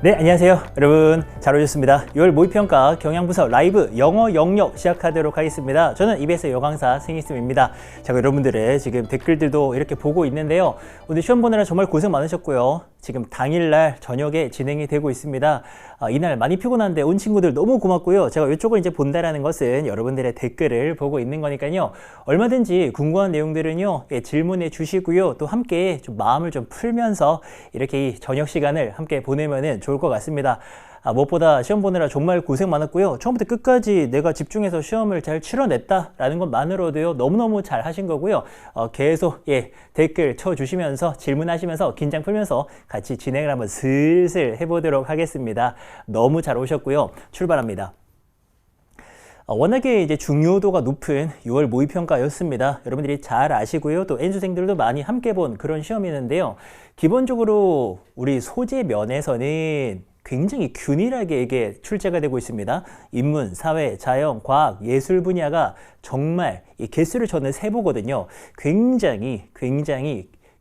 네, 안녕하세요. 여러분 잘 오셨습니다. 6월 모의평가 경향부서 라이브 영어 영역 시작하도록 하겠습니다. 저는 EBS 여강사 생이쌤입니다. 자, 여러분들의 지금 댓글들도 이렇게 보고 있는데요. 오늘 시험 보느라 정말 고생 많으셨고요. 지금 당일날 저녁에 진행이 되고 있습니다. 이날 많이 피곤한데 온 친구들 너무 고맙고요. 제가 이쪽을 이제 본다라는 것은 여러분들의 댓글을 보고 있는 거니까요. 얼마든지 궁금한 내용들은요, 질문해 주시고요. 또 함께 좀 마음을 좀 풀면서 이렇게 이 저녁 시간을 함께 보내면은 좋을 것 같습니다. 무엇보다 시험 보느라 정말 고생 많았고요. 처음부터 끝까지 내가 집중해서 시험을 잘 치러냈다라는 것만으로도요, 너무너무 잘 하신 거고요. 계속 댓글 쳐주시면서 질문하시면서 긴장 풀면서 같이 진행을 한번 슬슬 해보도록 하겠습니다. 너무 잘 오셨고요. 출발합니다. 워낙에 이제 중요도가 높은 6월 모의평가였습니다. 여러분들이 잘 아시고요. 또 N수생들도 많이 함께 본 그런 시험이었는데요. 기본적으로 우리 소재 면에서는 굉장히 균일하게 이게 출제가 되고 있습니다. 인문, 사회, 자연, 과학, 예술 분야가 정말 이 개수를 저는 세보거든요. 굉장히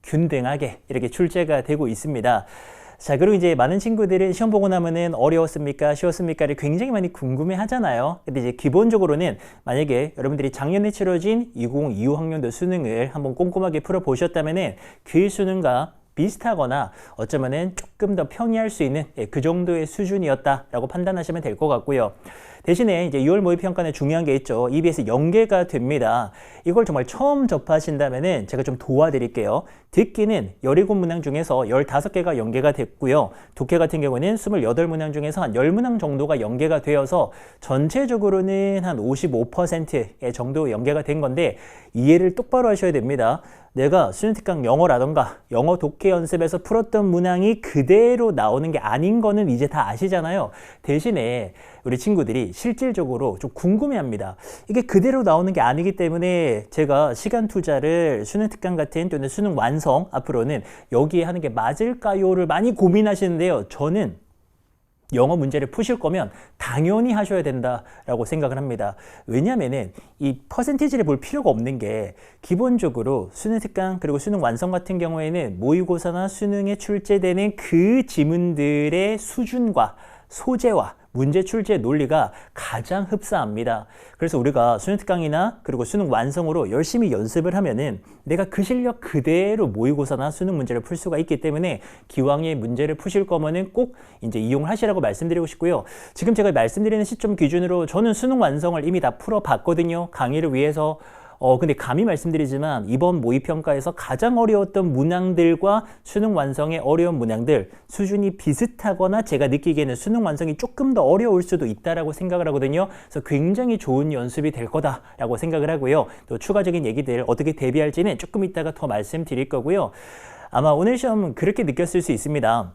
균등하게 이렇게 출제가 되고 있습니다. 자, 그리고 이제 많은 친구들은 시험 보고 나면은 어려웠습니까? 쉬웠습니까?를 굉장히 많이 궁금해 하잖아요. 근데 이제 기본적으로는 만약에 여러분들이 작년에 치러진 2025 학년도 수능을 한번 꼼꼼하게 풀어보셨다면은 그 수능과 비슷하거나 어쩌면은 조금 더 평이할 수 있는 그 정도의 수준이었다라고 판단하시면 될 것 같고요. 대신에 이제 6월 모의평가는 중요한 게 있죠. EBS 연계가 됩니다. 이걸 정말 처음 접하신다면은 제가 좀 도와드릴게요. 듣기는 17문항 중에서 15개가 연계가 됐고요. 독해 같은 경우는 28문항 중에서 한 10문항 정도가 연계가 되어서 전체적으로는 한 55% 정도 연계가 된 건데 이해를 똑바로 하셔야 됩니다. 내가 수능 특강 영어라던가 영어 독해 연습에서 풀었던 문항이 그대로 나오는 게 아닌 거는 이제 다 아시잖아요. 대신에 우리 친구들이 실질적으로 좀 궁금해합니다. 이게 그대로 나오는 게 아니기 때문에 제가 시간 투자를 수능 특강 같은 또는 수능 완성 앞으로는 여기에 하는 게 맞을까요를 많이 고민하시는데요. 저는 영어 문제를 푸실 거면 당연히 하셔야 된다라고 생각을 합니다. 왜냐하면은 이 퍼센티지를 볼 필요가 없는 게 기본적으로 수능 특강 그리고 수능 완성 같은 경우에는 모의고사나 수능에 출제되는 그 지문들의 수준과 소재와 문제 출제 논리가 가장 흡사합니다. 그래서 우리가 수능 특강이나 그리고 수능 완성으로 열심히 연습을 하면은 내가 그 실력 그대로 모의고사나 수능 문제를 풀 수가 있기 때문에 기왕에 문제를 푸실 거면은 꼭 이제 이용을 하시라고 말씀드리고 싶고요. 지금 제가 말씀드리는 시점 기준으로 저는 수능 완성을 이미 다 풀어봤거든요. 강의를 위해서. 근데 감히 말씀드리지만 이번 모의평가에서 가장 어려웠던 문항들과 수능 완성의 어려운 문항들 수준이 비슷하거나 제가 느끼기에는 수능 완성이 조금 더 어려울 수도 있다라고 생각을 하거든요. 그래서 굉장히 좋은 연습이 될 거다라고 생각을 하고요. 또 추가적인 얘기들 어떻게 대비할지는 조금 이따가 더 말씀드릴 거고요. 아마 오늘 시험 그렇게 느꼈을 수 있습니다.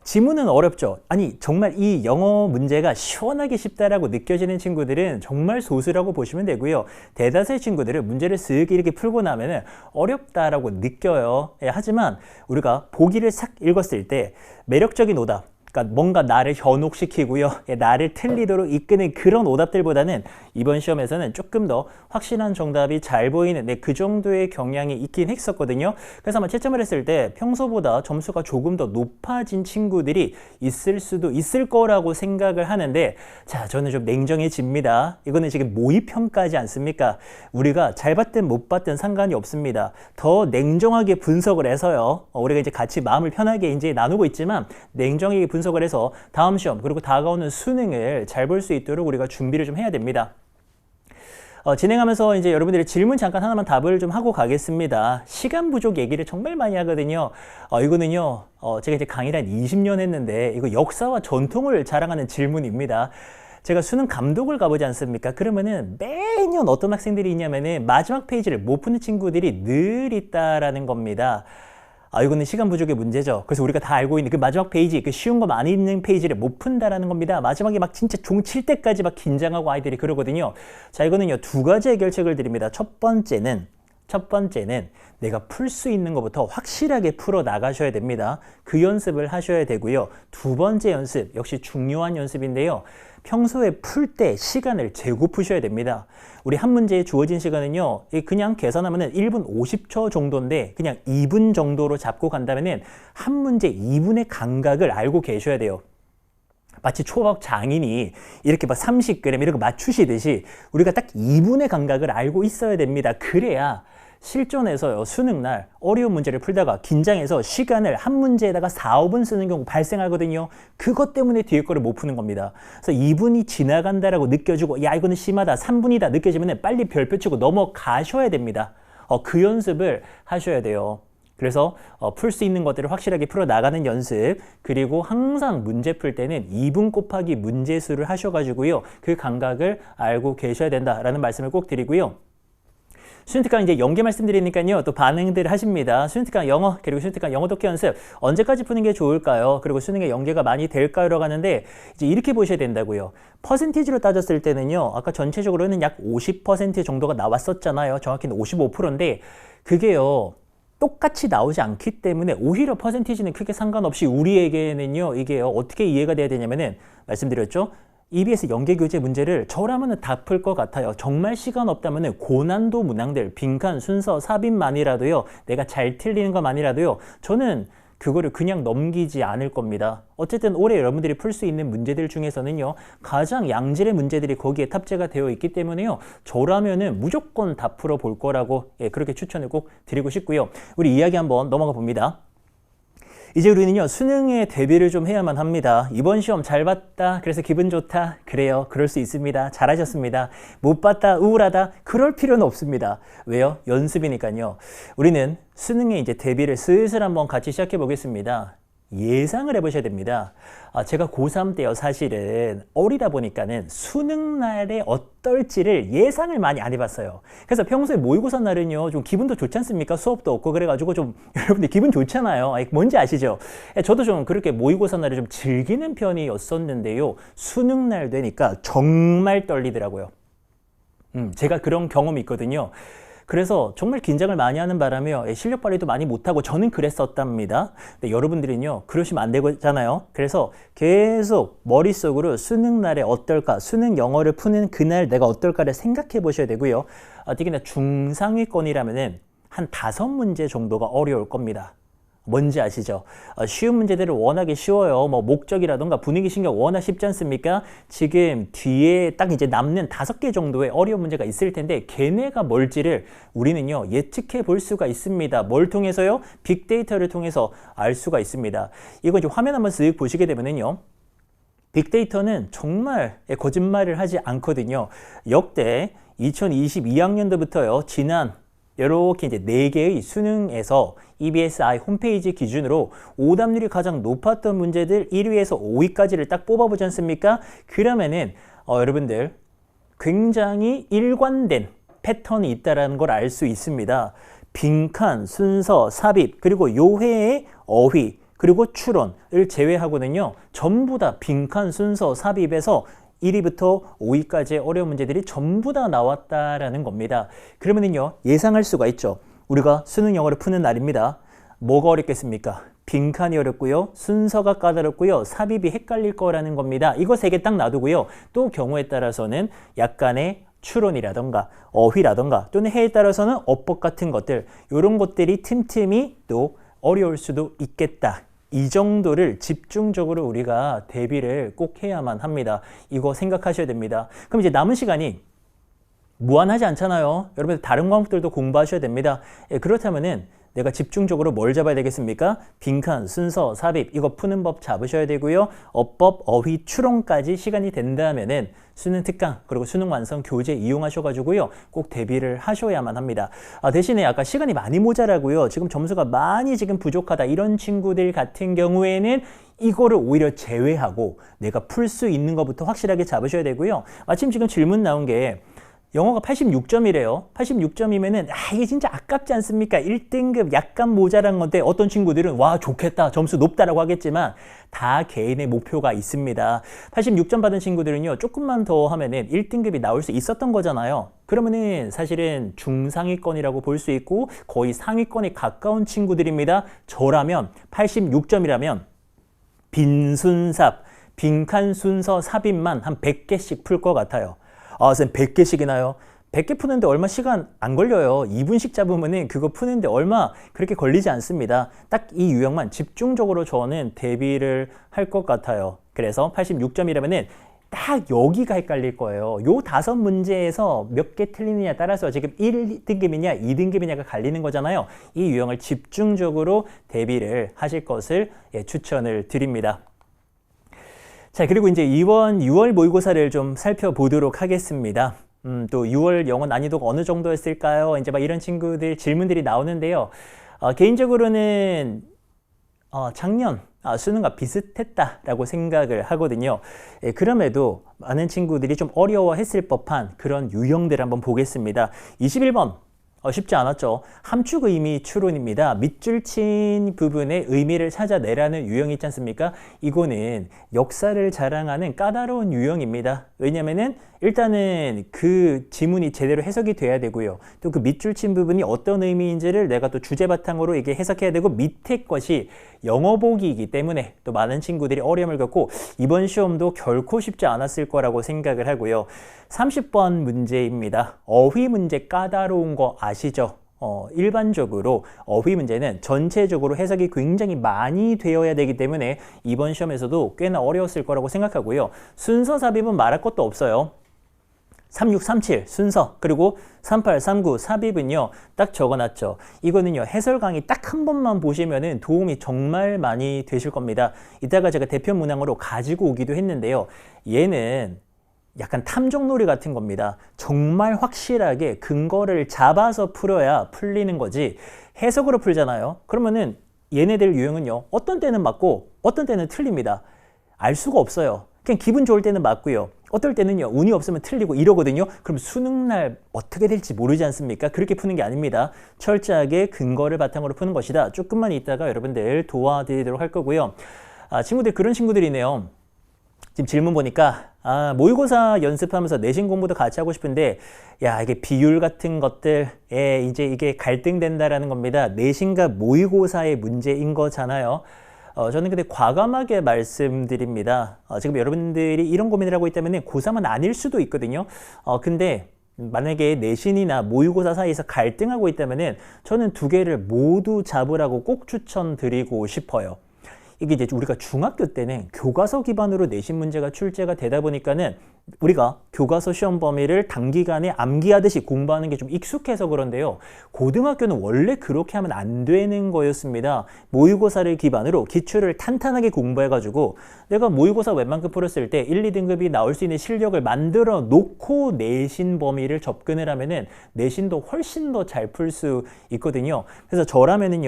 지문은 어렵죠. 아니 정말 이 영어 문제가 시원하게 쉽다라고 느껴지는 친구들은 정말 소수라고 보시면 되고요. 대다수의 친구들은 문제를 쓱 이렇게 풀고 나면은 어렵다라고 느껴요. 하지만 우리가 보기를 싹 읽었을 때 매력적인 오답, 그러니까 뭔가 나를 현혹시키고요. 나를 틀리도록 이끄는 그런 오답들보다는 이번 시험에서는 조금 더 확실한 정답이 잘 보이는 그 정도의 경향이 있긴 했었거든요. 그래서 아마 채점을 했을 때 평소보다 점수가 조금 더 높아진 친구들이 있을 수도 있을 거라고 생각을 하는데 자, 저는 좀 냉정해집니다. 이거는 지금 모의평가지 않습니까? 우리가 잘 봤든 못 봤든 상관이 없습니다. 더 냉정하게 분석을 해서요. 우리가 이제 같이 마음을 편하게 이제 나누고 있지만 냉정하게 분석을 해서 다음 시험 그리고 다가오는 수능을 잘 볼 수 있도록 우리가 준비를 좀 해야 됩니다. 진행하면서 이제 여러분들의 질문 잠깐 하나만 답을 좀 하고 가겠습니다. 시간 부족 얘기를 정말 많이 하거든요. 이거는요, 제가 이제 강의를 한 20년 했는데 이거 역사와 전통을 자랑하는 질문입니다. 제가 수능 감독을 가보지 않습니까? 그러면은 매년 어떤 학생들이 있냐면은 마지막 페이지를 못 푸는 친구들이 늘 있다라는 겁니다. 이거는 시간 부족의 문제죠. 그래서 우리가 다 알고 있는 그 마지막 페이지, 그 쉬운 거 많이 있는 페이지를 못 푼다라는 겁니다. 마지막에 막 진짜 종 칠 때까지 막 긴장하고 아이들이 그러거든요. 자, 이거는요, 두 가지 해결책을 드립니다. 첫 번째는 첫 번째는 내가 풀 수 있는 것부터 확실하게 풀어 나가셔야 됩니다. 그 연습을 하셔야 되고요. 두 번째 연습, 역시 중요한 연습인데요. 평소에 풀 때 시간을 재고 푸셔야 됩니다. 우리 한 문제에 주어진 시간은요, 그냥 계산하면 1분 50초 정도인데 그냥 2분 정도로 잡고 간다면 한 문제 2분의 감각을 알고 계셔야 돼요. 마치 초밥 장인이 이렇게 막 30g 이런 거 맞추시듯이 우리가 딱 2분의 감각을 알고 있어야 됩니다. 그래야 실전에서요, 수능날 어려운 문제를 풀다가 긴장해서 시간을 한 문제에다가 4, 5분 쓰는 경우 발생하거든요. 그것 때문에 뒤에 거를 못 푸는 겁니다. 그래서 2분이 지나간다라고 느껴지고 야 이거는 심하다, 3분이다 느껴지면 빨리 별표 치고 넘어가셔야 됩니다. 그 연습을 하셔야 돼요. 그래서 풀 수 있는 것들을 확실하게 풀어나가는 연습, 그리고 항상 문제 풀 때는 2분 곱하기 문제수를 하셔가지고요, 그 감각을 알고 계셔야 된다라는 말씀을 꼭 드리고요. 수능특강 이제 연계 말씀드리니까요, 또 반응들 하십니다. 수능특강 영어, 그리고 수능특강 영어 독해 연습 언제까지 푸는 게 좋을까요? 그리고 수능에 연계가 많이 될까요? 라고 하는데 이제 이렇게 보셔야 된다고요. 퍼센티지로 따졌을 때는요, 아까 전체적으로는 약 50% 정도가 나왔었잖아요. 정확히는 55%인데 그게요, 똑같이 나오지 않기 때문에 오히려 퍼센티지는 크게 상관없이 우리에게는요, 이게요, 어떻게 이해가 돼야 되냐면은 말씀드렸죠? EBS 연계교재 문제를 저라면 다 풀 것 같아요. 정말 시간 없다면 고난도 문항들, 빈칸, 순서, 삽입만이라도요, 내가 잘 틀리는 것만이라도요, 저는 그거를 그냥 넘기지 않을 겁니다. 어쨌든 올해 여러분들이 풀 수 있는 문제들 중에서는요, 가장 양질의 문제들이 거기에 탑재가 되어 있기 때문에요, 저라면은 무조건 다 풀어볼 거라고 그렇게 추천을 꼭 드리고 싶고요. 우리 이야기 한번 넘어가 봅니다. 이제 우리는요, 수능에 대비를 좀 해야만 합니다. 이번 시험 잘 봤다, 그래서 기분 좋다. 그래요, 그럴 수 있습니다. 잘하셨습니다. 못 봤다, 우울하다. 그럴 필요는 없습니다. 왜요? 연습이니까요. 우리는 수능에 이제 대비를 슬슬 한번 같이 시작해 보겠습니다. 예상을 해보셔야 됩니다. 제가 고3 때요, 사실은 어리다 보니까는 수능날에 어떨지를 예상을 많이 안 해봤어요. 그래서 평소에 모의고사 날은요, 좀 기분도 좋지 않습니까? 수업도 없고 그래가지고 좀 여러분들 기분 좋잖아요. 뭔지 아시죠? 저도 좀 그렇게 모의고사 날을 좀 즐기는 편이었었는데요, 수능날 되니까 정말 떨리더라고요. 제가 그런 경험이 있거든요. 그래서 정말 긴장을 많이 하는 바람에 실력 발휘도 많이 못하고 저는 그랬었답니다. 근데 여러분들은요, 그러시면 안 되잖아요. 그래서 계속 머릿속으로 수능 날에 어떨까, 수능 영어를 푸는 그날 내가 어떨까를 생각해 보셔야 되고요. 특히나 중상위권이라면은 한 5문제 정도가 어려울 겁니다. 뭔지 아시죠? 쉬운 문제들은 워낙에 쉬워요. 뭐 목적이라던가 분위기 신경 워낙 쉽지 않습니까? 지금 뒤에 딱 이제 남는 5개 정도의 어려운 문제가 있을 텐데 걔네가 뭘지를 우리는요, 예측해 볼 수가 있습니다. 뭘 통해서요? 빅데이터를 통해서 알 수가 있습니다. 이거 이제 화면 한번 쓱 보시게 되면은요, 빅데이터는 정말 거짓말을 하지 않거든요. 역대 2022학년도부터요, 지난 이렇게 이제 4개의 수능에서 EBSI 홈페이지 기준으로 오답률이 가장 높았던 문제들 1위에서 5위까지를 딱 뽑아보지 않습니까? 그러면은 여러분들 굉장히 일관된 패턴이 있다는 걸 알 수 있습니다. 빈칸, 순서, 삽입, 그리고 요회의 어휘, 그리고 추론을 제외하고는요, 전부 다 빈칸, 순서, 삽입에서 1위부터 5위까지의 어려운 문제들이 전부 다 나왔다라는 겁니다. 그러면은요, 예상할 수가 있죠. 우리가 수능 영어를 푸는 날입니다. 뭐가 어렵겠습니까? 빈칸이 어렵고요, 순서가 까다롭고요, 삽입이 헷갈릴 거라는 겁니다. 이거 3개 딱 놔두고요, 또 경우에 따라서는 약간의 추론이라던가 어휘라던가 또는 해에 따라서는 어법 같은 것들, 이런 것들이 틈틈이 또 어려울 수도 있겠다. 이 정도를 집중적으로 우리가 대비를 꼭 해야만 합니다. 이거 생각하셔야 됩니다. 그럼 이제 남은 시간이 무한하지 않잖아요. 여러분들 다른 과목들도 공부하셔야 됩니다. 그렇다면은 내가 집중적으로 뭘 잡아야 되겠습니까? 빈칸, 순서, 삽입 이거 푸는 법 잡으셔야 되고요. 어법, 어휘, 추론까지 시간이 된다면은 수능 특강 그리고 수능 완성 교재 이용하셔가지고요, 꼭 대비를 하셔야만 합니다. 대신에 아까 시간이 많이 모자라고요, 지금 점수가 많이 지금 부족하다 이런 친구들 같은 경우에는 이거를 오히려 제외하고 내가 풀 수 있는 것부터 확실하게 잡으셔야 되고요. 마침 지금 질문 나온 게 영어가 86점이래요. 86점이면은 이게 진짜 아깝지 않습니까? 1등급 약간 모자란 건데 어떤 친구들은 와 좋겠다 점수 높다라고 하겠지만 다 개인의 목표가 있습니다. 86점 받은 친구들은요 조금만 더 하면은 1등급이 나올 수 있었던 거잖아요. 그러면은 사실은 중상위권이라고 볼 수 있고 거의 상위권에 가까운 친구들입니다. 저라면 86점이라면 빈순삽, 빈칸 순서 삽입만 한 100개씩 풀 것 같아요. 선생님 100개씩이나요? 100개 푸는데 얼마 시간 안 걸려요. 2분씩 잡으면은 그거 푸는데 얼마 그렇게 걸리지 않습니다. 딱 이 유형만 집중적으로 저는 대비를 할 것 같아요. 그래서 86점이라면은 딱 여기가 헷갈릴 거예요. 요 5문제에서 몇 개 틀리느냐에 따라서 지금 1등급이냐 2등급이냐가 갈리는 거잖아요. 이 유형을 집중적으로 대비를 하실 것을 추천을 드립니다. 자, 그리고 이제 이번 6월 모의고사를 좀 살펴보도록 하겠습니다. 또 6월 영어 난이도가 어느 정도였을까요? 이제 막 이런 친구들 질문들이 나오는데요. 개인적으로는 작년 수능과 비슷했다라고 생각을 하거든요. 그럼에도 많은 친구들이 좀 어려워했을 법한 그런 유형들을 한번 보겠습니다. 21번. 쉽지 않았죠. 함축 의미 추론입니다. 밑줄 친 부분의 의미를 찾아내라는 유형이 있지 않습니까? 이거는 역사를 자랑하는 까다로운 유형입니다. 왜냐면은 일단은 그 지문이 제대로 해석이 돼야 되고요. 또 그 밑줄 친 부분이 어떤 의미인지를 내가 또 주제 바탕으로 이게 해석해야 되고 밑에 것이 영어 보기이기 때문에 또 많은 친구들이 어려움을 겪고 이번 시험도 결코 쉽지 않았을 거라고 생각을 하고요. 30번 문제입니다. 어휘 문제 까다로운 거 아시죠? 일반적으로 어휘 문제는 전체적으로 해석이 굉장히 많이 되어야 되기 때문에 이번 시험에서도 꽤나 어려웠을 거라고 생각하고요. 순서 삽입은 말할 것도 없어요. 3637 순서 그리고 3839 삽입은요 딱 적어놨죠. 이거는요 해설 강의 딱 한 번만 보시면은 도움이 정말 많이 되실 겁니다. 이따가 제가 대표 문항으로 가지고 오기도 했는데요. 얘는 약간 탐정놀이 같은 겁니다. 정말 확실하게 근거를 잡아서 풀어야 풀리는 거지 해석으로 풀잖아요. 그러면은 얘네들 유형은요 어떤 때는 맞고 어떤 때는 틀립니다. 알 수가 없어요. 그냥 기분 좋을 때는 맞고요. 어떨 때는요 운이 없으면 틀리고 이러거든요. 그럼 수능날 어떻게 될지 모르지 않습니까? 그렇게 푸는 게 아닙니다. 철저하게 근거를 바탕으로 푸는 것이다. 조금만 이따가 여러분들 도와드리도록 할 거고요. 친구들 그런 친구들이네요. 지금 질문 보니까 모의고사 연습하면서 내신 공부도 같이 하고 싶은데 야 이게 비율 같은 것들에 이제 이게 갈등된다라는 겁니다. 내신과 모의고사의 문제인 거잖아요. 저는 근데 과감하게 말씀드립니다. 지금 여러분들이 이런 고민을 하고 있다면 고3은 아닐 수도 있거든요. 근데 만약에 내신이나 모의고사 사이에서 갈등하고 있다면 저는 두 개를 모두 잡으라고 꼭 추천드리고 싶어요. 이게 이제 우리가 중학교 때는 교과서 기반으로 내신 문제가 출제가 되다 보니까는 우리가 교과서 시험 범위를 단기간에 암기하듯이 공부하는 게 좀 익숙해서 그런데요. 고등학교는 원래 그렇게 하면 안 되는 거였습니다. 모의고사를 기반으로 기출을 탄탄하게 공부해가지고 내가 모의고사 웬만큼 풀었을 때 1, 2등급이 나올 수 있는 실력을 만들어 놓고 내신 범위를 접근을 하면은 내신도 훨씬 더 잘 풀 수 있거든요. 그래서 저라면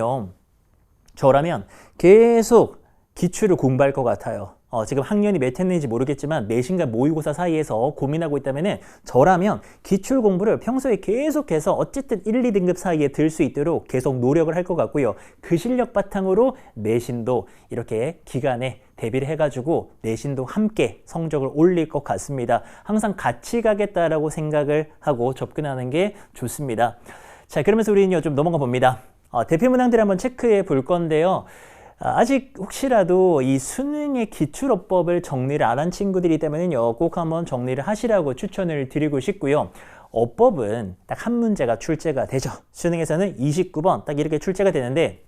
계속 기출을 공부할 것 같아요. 지금 학년이 몇 했는지 모르겠지만 내신과 모의고사 사이에서 고민하고 있다면 저라면 기출 공부를 평소에 계속해서 어쨌든 1, 2등급 사이에 들 수 있도록 계속 노력을 할 것 같고요. 그 실력 바탕으로 내신도 이렇게 기간에 대비를 해가지고 내신도 함께 성적을 올릴 것 같습니다. 항상 같이 가겠다라고 생각을 하고 접근하는 게 좋습니다. 자, 그러면서 우리는요 좀 넘어가 봅니다. 대표 문항들 한번 체크해 볼 건데요. 아직 혹시라도 이 수능의 기출어법을 정리를 안 한 친구들이 있다면요 꼭 한번 정리를 하시라고 추천을 드리고 싶고요. 어법은 딱 한 문제가 출제가 되죠. 수능에서는 29번 딱 이렇게 출제가 되는데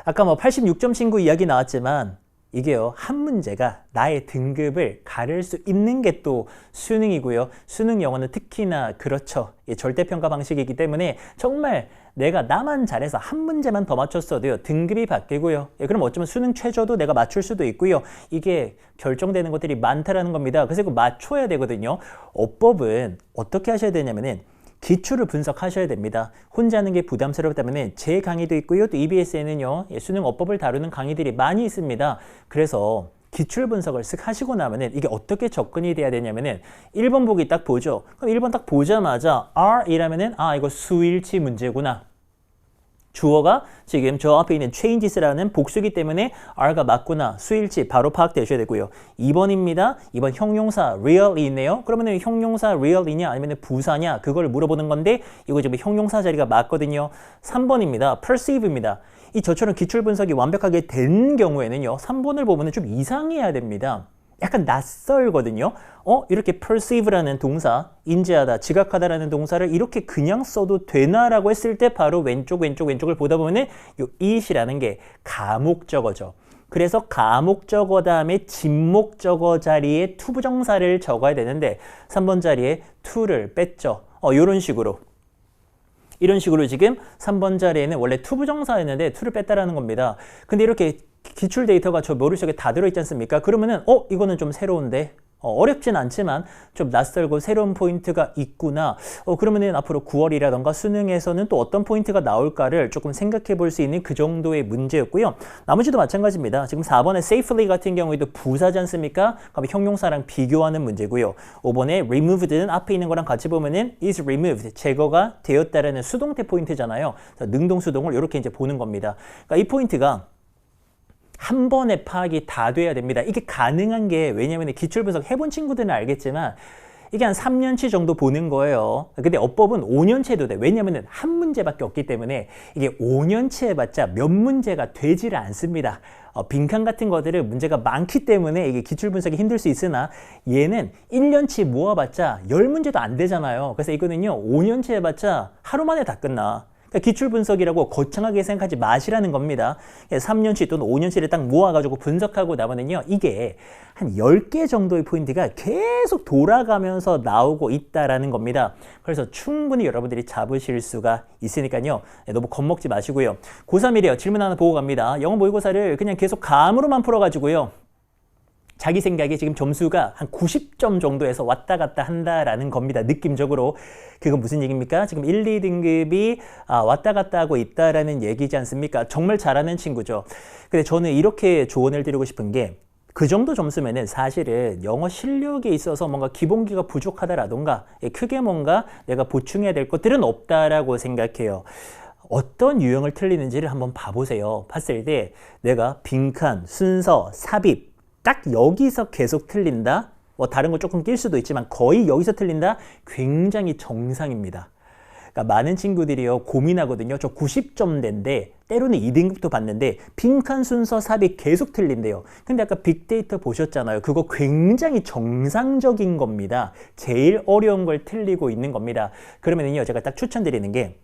아까 뭐 86점 친구 이야기 나왔지만 이게요 한 문제가 나의 등급을 가를 수 있는 게 또 수능이고요. 수능 영어는 특히나 그렇죠. 절대평가 방식이기 때문에 정말 내가 나만 잘해서 한 문제만 더 맞췄어도요 등급이 바뀌고요. 그럼 어쩌면 수능 최저도 내가 맞출 수도 있고요. 이게 결정되는 것들이 많다라는 겁니다. 그래서 맞춰야 되거든요. 어법은 어떻게 하셔야 되냐면은 기출을 분석하셔야 됩니다. 혼자 하는 게 부담스럽다면 제 강의도 있고요. 또 EBS에는요 수능 어법을 다루는 강의들이 많이 있습니다. 그래서 기출 분석을 쓱 하시고 나면은 이게 어떻게 접근이 돼야 되냐면은 1번 보기 딱 보죠. 그럼 1번 딱 보자마자 R이라면은 이거 수일치 문제구나. 주어가 지금 저 앞에 있는 changes라는 복수기 때문에 R가 맞구나. 수일치 바로 파악되셔야 되고요. 2번입니다. 2번 형용사 real이 있네요. 그러면 형용사 real이냐 아니면 부사냐 그걸 물어보는 건데 이거 지금 형용사 자리가 맞거든요. 3번입니다. perceive입니다. 이 저처럼 기출 분석이 완벽하게 된 경우에는요. 3번을 보면 좀 이상해야 됩니다. 약간 낯설거든요. 이렇게 perceive라는 동사, 인지하다, 지각하다라는 동사를 이렇게 그냥 써도 되나라고 했을 때 바로 왼쪽을 보다 보면은 요 it이라는 게 가목적어죠. 그래서 가목적어 다음에 진목적어 자리에 투부정사를 적어야 되는데 3번 자리에 to를 뺐죠. 이런 식으로. 이런 식으로 지금 3번 자리에는 원래 투부정사였는데 to를 뺐다라는 겁니다. 근데 이렇게 기출 데이터가 저 머릿속에 다 들어있지 않습니까? 그러면은 이거는 좀 새로운데 어렵진 않지만 좀 낯설고 새로운 포인트가 있구나. 그러면은 앞으로 9월이라던가 수능에서는 또 어떤 포인트가 나올까를 조금 생각해 볼 수 있는 그 정도의 문제였고요. 나머지도 마찬가지입니다. 지금 4번의 safely 같은 경우에도 부사지 않습니까? 그럼 형용사랑 비교하는 문제고요. 5번에 removed는 앞에 있는 거랑 같이 보면은 is removed, 제거가 되었다라는 수동태 포인트잖아요. 능동수동을 이렇게 이제 보는 겁니다. 그러니까 이 포인트가 한 번에 파악이 다 돼야 됩니다. 이게 가능한 게 왜냐하면 기출 분석 해본 친구들은 알겠지만 이게 한 3년치 정도 보는 거예요. 근데 어법은 5년치 해도 돼. 왜냐하면 한 문제밖에 없기 때문에 이게 5년치 해봤자 몇 문제가 되지를 않습니다. 빈칸 같은 것들은 문제가 많기 때문에 이게 기출 분석이 힘들 수 있으나 얘는 1년치 모아봤자 10문제도 안 되잖아요. 그래서 이거는요 5년치 해봤자 하루 만에 다 끝나. 그러니까 기출 분석이라고 거창하게 생각하지 마시라는 겁니다. 3년치 또는 5년치를 딱 모아가지고 분석하고 나면은요, 이게 한 10개 정도의 포인트가 계속 돌아가면서 나오고 있다라는 겁니다. 그래서 충분히 여러분들이 잡으실 수가 있으니까요. 너무 겁먹지 마시고요. 고3이래요. 질문 하나 보고 갑니다. 영어 모의고사를 그냥 계속 감으로만 풀어가지고요. 자기 생각에 지금 점수가 한 90점 정도에서 왔다 갔다 한다라는 겁니다. 느낌적으로. 그건 무슨 얘기입니까? 지금 1, 2등급이 왔다 갔다 하고 있다라는 얘기지 않습니까? 정말 잘하는 친구죠. 근데 저는 이렇게 조언을 드리고 싶은 게 그 정도 점수면은 사실은 영어 실력에 있어서 뭔가 기본기가 부족하다라던가 크게 뭔가 내가 보충해야 될 것들은 없다라고 생각해요. 어떤 유형을 틀리는지를 한번 봐보세요. 봤을 때 내가 빈칸, 순서, 삽입 딱 여기서 계속 틀린다? 다른 거 조금 낄 수도 있지만 거의 여기서 틀린다? 굉장히 정상입니다. 그러니까 많은 친구들이요 고민하거든요. 저 90점대인데 때로는 2등급도 봤는데 빈칸 순서 삽입 계속 틀린대요. 근데 아까 빅데이터 보셨잖아요. 그거 굉장히 정상적인 겁니다. 제일 어려운 걸 틀리고 있는 겁니다. 그러면요 제가 딱 추천드리는 게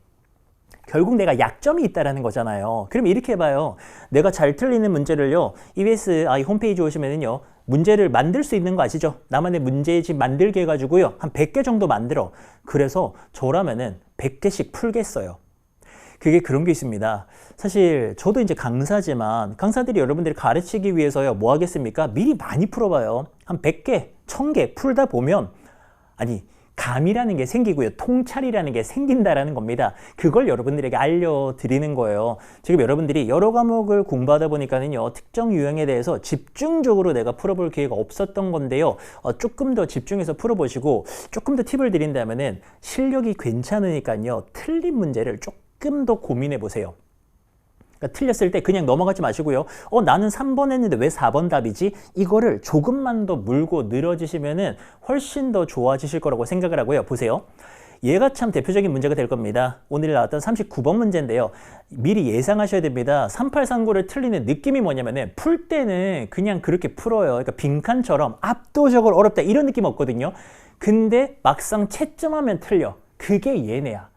결국 내가 약점이 있다라는 거잖아요. 그럼 이렇게 해봐요. 내가 잘 틀리는 문제를요. EBS 홈페이지 오시면은요. 문제를 만들 수 있는 거 아시죠? 나만의 문제집 만들게 해가지고요. 한 100개 정도 만들어. 그래서 저라면은 100개씩 풀겠어요. 그게 그런 게 있습니다. 사실 저도 이제 강사지만 강사들이 여러분들이 가르치기 위해서요. 뭐 하겠습니까? 미리 많이 풀어봐요. 한 100개, 1000개 풀다 보면 감이라는 게 생기고요. 통찰이라는 게 생긴다라는 겁니다. 그걸 여러분들에게 알려드리는 거예요. 지금 여러분들이 여러 과목을 공부하다 보니까는요. 특정 유형에 대해서 집중적으로 내가 풀어볼 기회가 없었던 건데요. 조금 더 집중해서 풀어보시고 조금 더 팁을 드린다면은 실력이 괜찮으니까요. 틀린 문제를 조금 더 고민해 보세요. 그러니까 틀렸을 때 그냥 넘어가지 마시고요. 나는 3번 했는데 왜 4번 답이지? 이거를 조금만 더 물고 늘어지시면은 훨씬 더 좋아지실 거라고 생각을 하고요. 보세요. 얘가 참 대표적인 문제가 될 겁니다. 오늘 나왔던 39번 문제인데요. 미리 예상하셔야 됩니다. 3839를 틀리는 느낌이 뭐냐면은 풀 때는 그냥 그렇게 풀어요. 그러니까 빈칸처럼 압도적으로 어렵다 이런 느낌 없거든요. 근데 막상 채점하면 틀려. 그게 얘네야.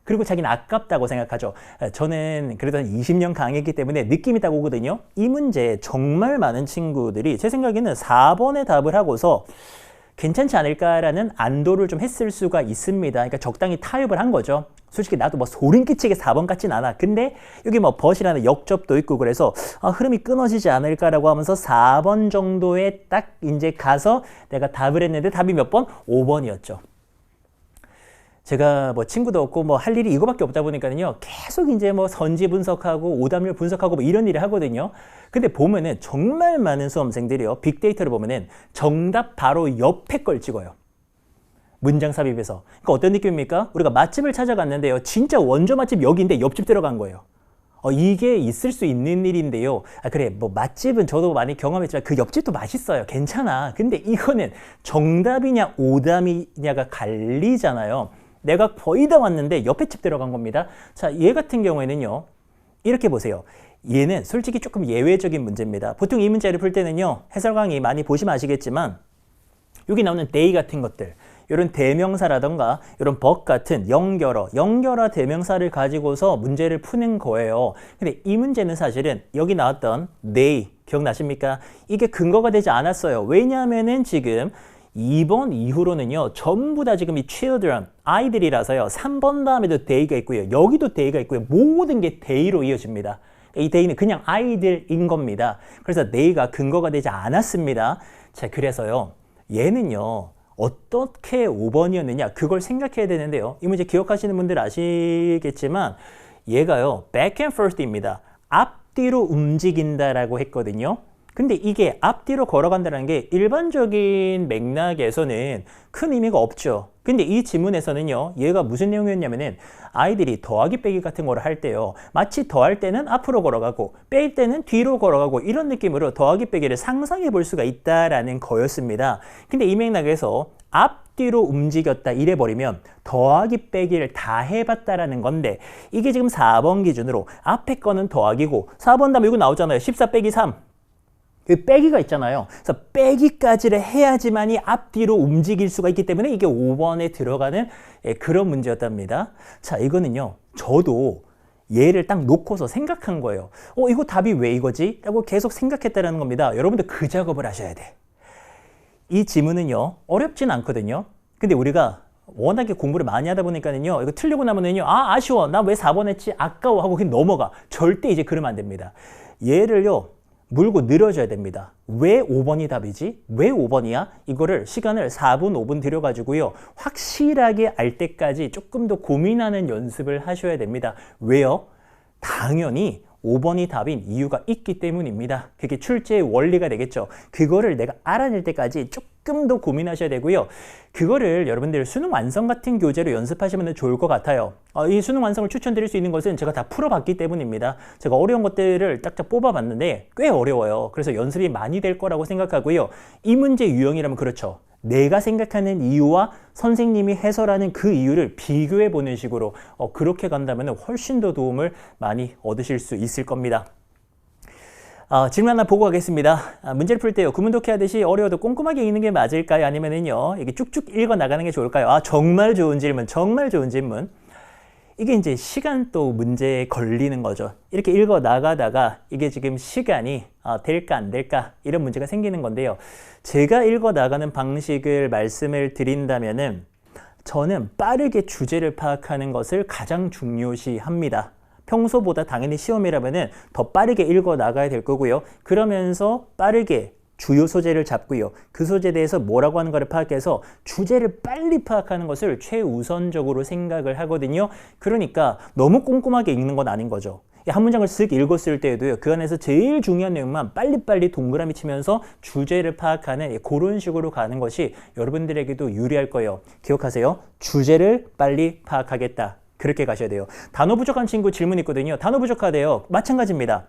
그리고 자기는 아깝다고 생각하죠. 저는 그래도 한 20년 강의했기 때문에 느낌이 딱 오거든요. 이 문제 정말 많은 친구들이 제 생각에는 4번의 답을 하고서 괜찮지 않을까라는 안도를 좀 했을 수가 있습니다. 그러니까 적당히 타협을 한 거죠. 솔직히 나도 뭐 소름 끼치게 4번 같진 않아. 근데 여기 뭐 벗이라는 역접도 있고 그래서 흐름이 끊어지지 않을까라고 하면서 4번 정도에 딱 이제 가서 내가 답을 했는데 답이 몇 번? 5번이었죠. 제가 뭐 친구도 없고 뭐 할 일이 이거밖에 없다 보니까는요. 계속 이제 뭐 선지 분석하고 오답률 분석하고 뭐 이런 일을 하거든요. 근데 보면은 정말 많은 수험생들이요. 빅데이터를 보면은 정답 바로 옆에 걸 찍어요. 문장 삽입해서. 그러니까 어떤 느낌입니까? 우리가 맛집을 찾아갔는데요. 진짜 원조 맛집 여기인데 옆집 들어간 거예요. 이게 있을 수 있는 일인데요. 그래, 뭐 맛집은 저도 많이 경험했지만 그 옆집도 맛있어요. 괜찮아. 근데 이거는 정답이냐 오답이냐가 갈리잖아요. 내가 거의 다 왔는데 옆에 집 들어간 겁니다. 자, 얘 같은 경우에는요. 이렇게 보세요. 얘는 솔직히 조금 예외적인 문제입니다. 보통 이 문제를 풀 때는요. 해설 강의 많이 보시면 아시겠지만 여기 나오는 they 같은 것들, 이런 대명사라던가 이런 but 같은 연결어 대명사를 가지고서 문제를 푸는 거예요. 근데 이 문제는 사실은 여기 나왔던 they 기억나십니까? 이게 근거가 되지 않았어요. 왜냐하면은 지금 2번 이후로는요. 전부 다 지금 이 children, 아이들이라서요. 3번 다음에도 they가 있고요. 여기도 they가 있고요. 모든 게 they로 이어집니다. 이 they는 그냥 아이들인 겁니다. 그래서 they가 근거가 되지 않았습니다. 자, 그래서요. 얘는요. 어떻게 5번이었느냐 그걸 생각해야 되는데요. 이 문제 기억하시는 분들 아시겠지만 얘가요. back and forth입니다. 앞뒤로 움직인다라고 했거든요. 근데 이게 앞뒤로 걸어간다는 게 일반적인 맥락에서는 큰 의미가 없죠. 근데 이 지문에서는요. 얘가 무슨 내용이었냐면은 아이들이 더하기 빼기 같은 거를 할 때요. 마치 더할 때는 앞으로 걸어가고 뺄 때는 뒤로 걸어가고 이런 느낌으로 더하기 빼기를 상상해 볼 수가 있다라는 거였습니다. 근데 이 맥락에서 앞뒤로 움직였다 이래버리면 더하기 빼기를 다 해봤다라는 건데 이게 지금 4번 기준으로 앞에 거는 더하기고 4번 다음에 이거 나오잖아요. 14 빼기 3. 그 빼기가 있잖아요. 그래서 빼기까지를 해야지만이 앞뒤로 움직일 수가 있기 때문에 이게 5번에 들어가는 그런 문제였답니다. 자, 이거는요. 저도 얘를 딱 놓고서 생각한 거예요. 이거 답이 왜 이거지? 라고 계속 생각했다는 겁니다. 여러분들 그 작업을 하셔야 돼. 이 지문은요. 어렵진 않거든요. 근데 우리가 워낙에 공부를 많이 하다 보니까는요. 이거 틀리고 나면은요. 아쉬워. 나 왜 4번 했지? 아까워 하고 그냥 넘어가. 절대 이제 그러면 안 됩니다. 얘를요. 물고 늘어져야 됩니다. 왜 5번이 답이지? 왜 5번이야? 이거를 시간을 4분, 5분 들여가지고요. 확실하게 알 때까지 조금 더 고민하는 연습을 하셔야 됩니다. 왜요? 당연히 5번이 답인 이유가 있기 때문입니다. 그게 출제의 원리가 되겠죠. 그거를 내가 알아낼 때까지 조금 더 고민하셔야 되고요. 그거를 여러분들 수능 완성 같은 교재로 연습하시면 좋을 것 같아요. 이 수능 완성을 추천드릴 수 있는 것은 제가 다 풀어봤기 때문입니다. 제가 어려운 것들을 딱딱 뽑아봤는데 꽤 어려워요. 그래서 연습이 많이 될 거라고 생각하고요. 이 문제 유형이라면 그렇죠. 내가 생각하는 이유와 선생님이 해설하는 그 이유를 비교해 보는 식으로 그렇게 간다면 훨씬 더 도움을 많이 얻으실 수 있을 겁니다. 질문 하나 보고 가겠습니다. 문제를 풀 때요. 구문독해 하듯이 어려워도 꼼꼼하게 읽는 게 맞을까요? 아니면은요, 이게 쭉쭉 읽어 나가는 게 좋을까요? 정말 좋은 질문, 정말 좋은 질문. 이게 이제 시간 또 문제에 걸리는 거죠. 이렇게 읽어 나가다가 이게 지금 시간이 될까 안 될까 이런 문제가 생기는 건데요. 제가 읽어 나가는 방식을 말씀을 드린다면은 저는 빠르게 주제를 파악하는 것을 가장 중요시합니다. 평소보다 당연히 시험이라면은 더 빠르게 읽어 나가야 될 거고요. 그러면서 빠르게 주요 소재를 잡고요. 그 소재에 대해서 뭐라고 하는 거를 파악해서 주제를 빨리 파악하는 것을 최우선적으로 생각을 하거든요. 그러니까 너무 꼼꼼하게 읽는 건 아닌 거죠. 한 문장을 쓱 읽었을 때에도요. 그 안에서 제일 중요한 내용만 빨리빨리 동그라미 치면서 주제를 파악하는 그런 식으로 가는 것이 여러분들에게도 유리할 거예요. 기억하세요. 주제를 빨리 파악하겠다. 그렇게 가셔야 돼요. 단어 부족한 친구 질문 있거든요. 단어 부족하대요. 마찬가지입니다.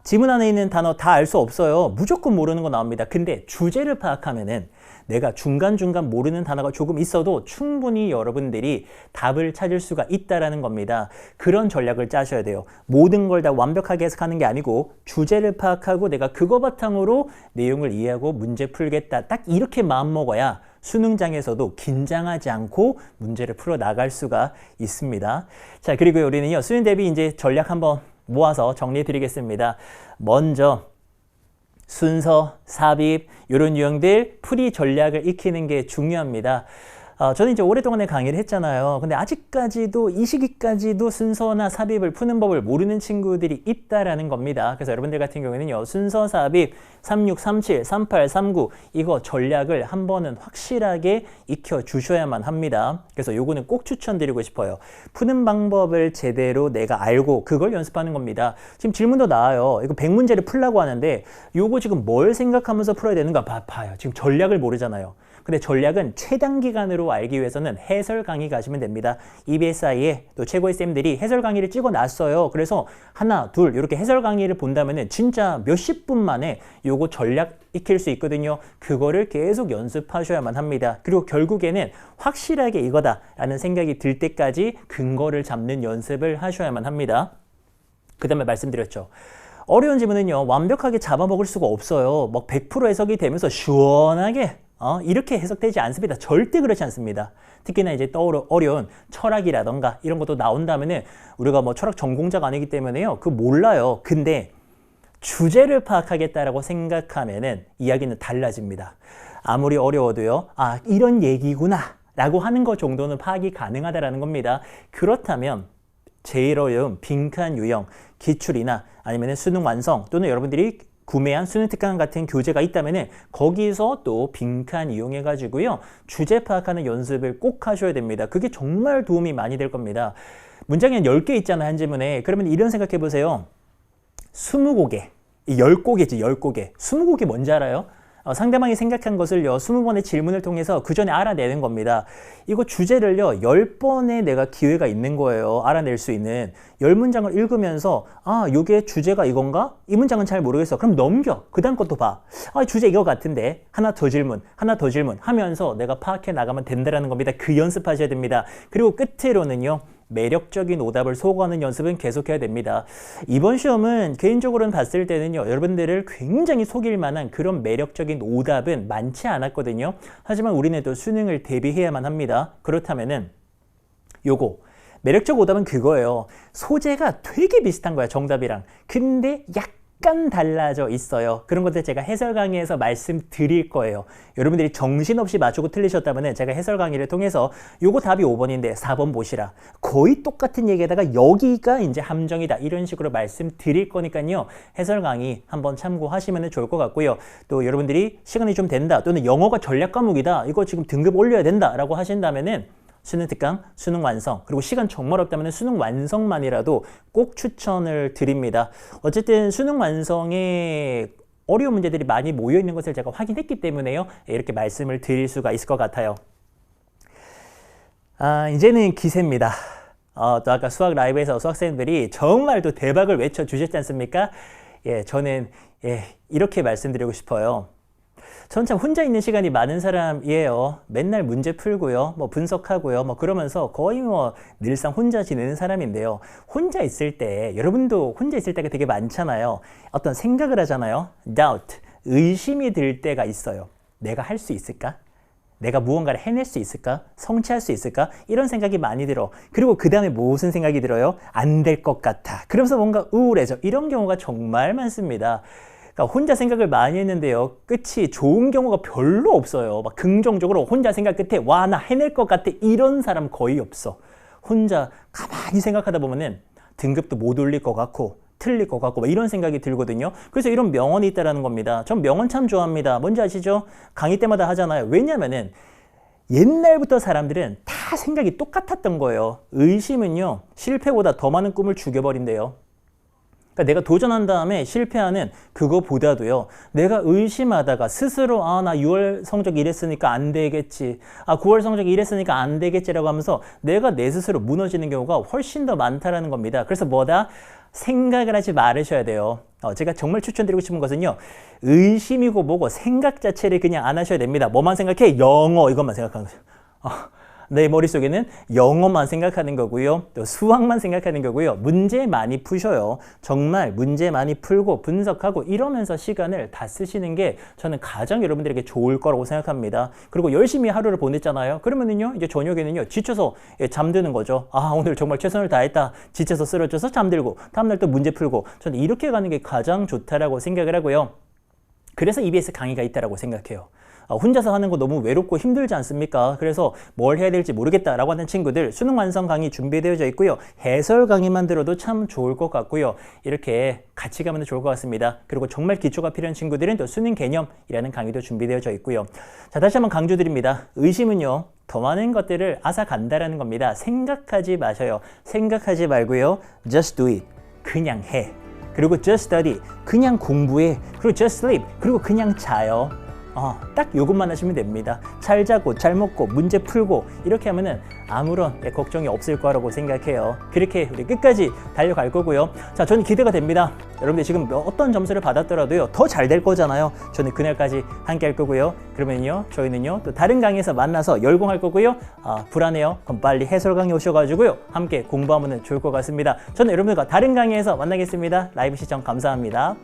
지문 안에 있는 단어 다 알 수 없어요. 무조건 모르는 거 나옵니다. 근데 주제를 파악하면은 내가 중간중간 모르는 단어가 조금 있어도 충분히 여러분들이 답을 찾을 수가 있다라는 겁니다. 그런 전략을 짜셔야 돼요. 모든 걸 다 완벽하게 해석하는 게 아니고 주제를 파악하고 내가 그거 바탕으로 내용을 이해하고 문제 풀겠다. 딱 이렇게 마음먹어야 수능장에서도 긴장하지 않고 문제를 풀어 나갈 수가 있습니다. 자, 그리고 우리는요. 수능 대비 이제 전략 한번 모아서 정리해 드리겠습니다. 먼저 순서, 삽입 이런 유형들 풀이 전략을 익히는 게 중요합니다. 저는 이제 오랫동안에 강의를 했잖아요. 근데 아직까지도 이 시기까지도 순서나 삽입을 푸는 법을 모르는 친구들이 있다라는 겁니다. 그래서 여러분들 같은 경우에는요, 순서 삽입 3637, 3839 이거 전략을 한 번은 확실하게 익혀 주셔야만 합니다. 그래서 요거는 꼭 추천드리고 싶어요. 푸는 방법을 제대로 내가 알고 그걸 연습하는 겁니다. 지금 질문도 나와요. 이거 100문제를 풀라고 하는데 요거 지금 뭘 생각하면서 풀어야 되는가 봐요. 지금 전략을 모르잖아요. 근데 전략은 최단 기간으로 알기 위해서는 해설 강의 가시면 됩니다. EBSI에 또 최고의 쌤들이 해설 강의를 찍어놨어요. 그래서 하나, 둘 이렇게 해설 강의를 본다면은 진짜 몇십 분 만에 요거 전략 익힐 수 있거든요. 그거를 계속 연습하셔야만 합니다. 그리고 결국에는 확실하게 이거다라는 생각이 들 때까지 근거를 잡는 연습을 하셔야만 합니다. 그 다음에 말씀드렸죠. 어려운 질문은요, 완벽하게 잡아먹을 수가 없어요. 막 100% 해석이 되면서 시원하게 이렇게 해석되지 않습니다. 절대 그렇지 않습니다. 특히나 이제 어려운 철학이라던가 이런 것도 나온다면은 우리가 뭐 철학 전공자가 아니기 때문에요. 그거 몰라요. 근데 주제를 파악하겠다라고 생각하면은 이야기는 달라집니다. 아무리 어려워도요. 아, 이런 얘기구나 라고 하는 것 정도는 파악이 가능하다라는 겁니다. 그렇다면 제일 어려운 빈칸 유형, 기출이나 아니면 수능 완성 또는 여러분들이 구매한 수능 특강 같은 교재가 있다면 거기서 또 빈칸 이용해 가지고요 주제 파악하는 연습을 꼭 하셔야 됩니다. 그게 정말 도움이 많이 될 겁니다. 문장이 한 10개 있잖아요, 한 지문에. 그러면 이런 생각해 보세요. 20곡에 10곡이지 10곡에 20곡이 뭔지 알아요? 상대방이 생각한 것을요 20번의 질문을 통해서 그 전에 알아내는 겁니다. 이거 주제를요 10번의 내가 기회가 있는 거예요. 알아낼 수 있는 10문장을 읽으면서 아 요게 주제가 이건가? 이 문장은 잘 모르겠어. 그럼 넘겨. 그 다음 것도 봐. 아 주제 이거 같은데 하나 더 질문 하면서 내가 파악해 나가면 된다는 겁니다. 그 연습하셔야 됩니다. 그리고 끝으로는요 매력적인 오답을 소거하는 연습은 계속해야 됩니다. 이번 시험은 개인적으로는 봤을 때는요 여러분들을 굉장히 속일 만한 그런 매력적인 오답은 많지 않았거든요. 하지만 우리는 또 수능을 대비해야만 합니다. 그렇다면은 요거 매력적 오답은 그거예요. 소재가 되게 비슷한 거야, 정답이랑. 근데 약간 달라져 있어요. 그런 것들 제가 해설 강의에서 말씀드릴 거예요. 여러분들이 정신없이 맞추고 틀리셨다면 제가 해설 강의를 통해서 요거 답이 5번인데 4번 보시라. 거의 똑같은 얘기에다가 여기가 이제 함정이다. 이런 식으로 말씀드릴 거니까요. 해설 강의 한번 참고하시면 좋을 것 같고요. 또 여러분들이 시간이 좀 된다. 또는 영어가 전략 과목이다. 이거 지금 등급 올려야 된다. 라고 하신다면은 수능 특강, 수능 완성, 그리고 시간 정말 없다면 수능 완성만이라도 꼭 추천을 드립니다. 어쨌든 수능 완성에 어려운 문제들이 많이 모여 있는 것을 제가 확인했기 때문에요. 이렇게 말씀을 드릴 수가 있을 것 같아요. 이제는 기세입니다. 또 아까 수학 라이브에서 수학생들이 정말 또 대박을 외쳐주셨지 않습니까? 저는 이렇게 말씀드리고 싶어요. 전 참 혼자 있는 시간이 많은 사람이에요. 맨날 문제 풀고요, 뭐 분석하고요, 뭐 그러면서 거의 뭐 늘상 혼자 지내는 사람인데요. 혼자 있을 때, 여러분도 혼자 있을 때가 되게 많잖아요. 어떤 생각을 하잖아요. doubt, 의심이 들 때가 있어요. 내가 할 수 있을까? 내가 무언가를 해낼 수 있을까? 성취할 수 있을까? 이런 생각이 많이 들어. 그리고 그 다음에 무슨 생각이 들어요? 안 될 것 같아. 그러면서 뭔가 우울해져. 이런 경우가 정말 많습니다. 그러니까 혼자 생각을 많이 했는데요. 끝이 좋은 경우가 별로 없어요. 막 긍정적으로 혼자 생각 끝에 와, 나 해낼 것 같아. 이런 사람 거의 없어. 혼자 가만히 생각하다 보면은 등급도 못 올릴 것 같고 틀릴 것 같고 막 이런 생각이 들거든요. 그래서 이런 명언이 있다라는 겁니다. 전 명언 참 좋아합니다. 뭔지 아시죠? 강의 때마다 하잖아요. 왜냐면은 옛날부터 사람들은 다 생각이 똑같았던 거예요. 의심은요, 실패보다 더 많은 꿈을 죽여버린대요. 그러니까 내가 도전한 다음에 실패하는 그거보다도요, 내가 의심하다가 스스로 나 6월 성적 이랬으니까 안 되겠지, 9월 성적 이랬으니까 안 되겠지라고 하면서 내가 내 스스로 무너지는 경우가 훨씬 더 많다라는 겁니다. 그래서 뭐다? 생각을 하지 말으셔야 돼요. 제가 정말 추천드리고 싶은 것은요, 의심이고 뭐고 생각 자체를 그냥 안 하셔야 됩니다. 뭐만 생각해? 영어 이것만 생각하는 거죠. 내 머릿속에는 영어만 생각하는 거고요. 또 수학만 생각하는 거고요. 문제 많이 푸셔요. 정말 문제 많이 풀고 분석하고 이러면서 시간을 다 쓰시는 게 저는 가장 여러분들에게 좋을 거라고 생각합니다. 그리고 열심히 하루를 보냈잖아요. 그러면은요, 이제 저녁에는요, 지쳐서 잠드는 거죠. 오늘 정말 최선을 다했다. 지쳐서 쓰러져서 잠들고 다음날 또 문제 풀고 저는 이렇게 가는 게 가장 좋다라고 생각을 하고요. 그래서 EBS 강의가 있다라고 생각해요. 혼자서 하는 거 너무 외롭고 힘들지 않습니까? 그래서 뭘 해야 될지 모르겠다라고 하는 친구들 수능 완성 강의 준비되어져 있고요. 해설 강의만 들어도 참 좋을 것 같고요. 이렇게 같이 가면 좋을 것 같습니다. 그리고 정말 기초가 필요한 친구들은 또 수능 개념이라는 강의도 준비되어져 있고요. 자, 다시 한번 강조드립니다. 의심은요, 더 많은 것들을 앗아간다라는 겁니다. 생각하지 마셔요. 생각하지 말고요. Just do it. 그냥 해. 그리고 just study. 그냥 공부해. 그리고 just sleep. 그리고 그냥 자요. 딱 요것만 하시면 됩니다. 잘 자고 잘 먹고 문제 풀고 이렇게 하면은 아무런 걱정이 없을 거라고 생각해요. 그렇게 우리 끝까지 달려갈 거고요. 자, 저는 기대가 됩니다. 여러분들 지금 어떤 점수를 받았더라도요, 더 잘 될 거잖아요. 저는 그날까지 함께 할 거고요. 그러면요, 저희는요 또 다른 강의에서 만나서 열공할 거고요. 불안해요? 그럼 빨리 해설 강의 오셔가지고요 함께 공부하면 좋을 것 같습니다. 저는 여러분들과 다른 강의에서 만나겠습니다. 라이브 시청 감사합니다.